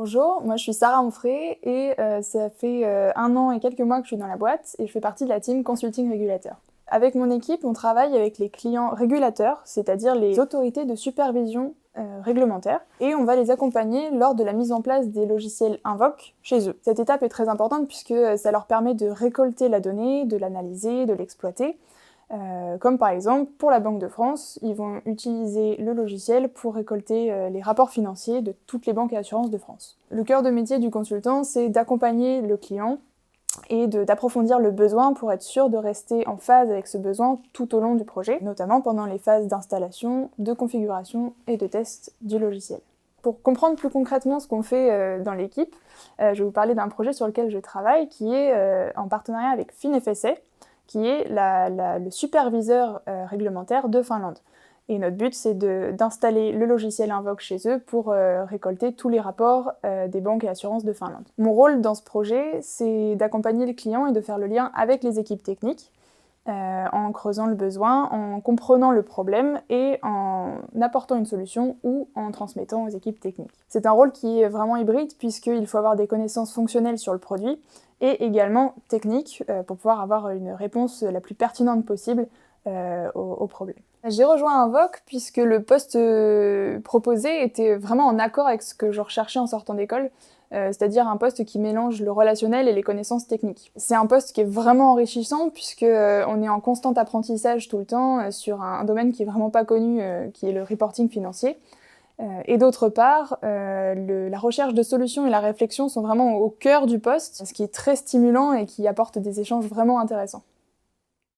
Bonjour, moi je suis Sarah Onfray et ça fait 1 an et quelques mois que je suis dans la boîte et je fais partie de la team Consulting Régulateur. Avec mon équipe, on travaille avec les clients régulateurs, c'est-à-dire les autorités de supervision réglementaire, et on va les accompagner lors de la mise en place des logiciels Invoque chez eux. Cette étape est très importante puisque ça leur permet de récolter la donnée, de l'analyser, de l'exploiter. Comme par exemple, pour la Banque de France, ils vont utiliser le logiciel pour récolter les rapports financiers de toutes les banques et assurances de France. Le cœur de métier du consultant, c'est d'accompagner le client et d'approfondir le besoin pour être sûr de rester en phase avec ce besoin tout au long du projet, notamment pendant les phases d'installation, de configuration et de test du logiciel. Pour comprendre plus concrètement ce qu'on fait dans l'équipe, je vais vous parler d'un projet sur lequel je travaille qui est en partenariat avec FinFSA, qui est le superviseur réglementaire de Finlande. Et notre but, c'est d'installer le logiciel Invoque chez eux pour récolter tous les rapports des banques et assurances de Finlande. Mon rôle dans ce projet, c'est d'accompagner les clients et de faire le lien avec les équipes techniques, en creusant le besoin, en comprenant le problème et en apportant une solution ou en transmettant aux équipes techniques. C'est un rôle qui est vraiment hybride puisqu'il faut avoir des connaissances fonctionnelles sur le produit et également techniques pour pouvoir avoir une réponse la plus pertinente possible au problème. J'ai rejoint Invoque puisque le poste proposé était vraiment en accord avec ce que je recherchais en sortant d'école, c'est-à-dire un poste qui mélange le relationnel et les connaissances techniques. C'est un poste qui est vraiment enrichissant puisque on est en constant apprentissage tout le temps sur un domaine qui est vraiment pas connu, qui est le reporting financier. Et d'autre part, la recherche de solutions et la réflexion sont vraiment au cœur du poste, ce qui est très stimulant et qui apporte des échanges vraiment intéressants.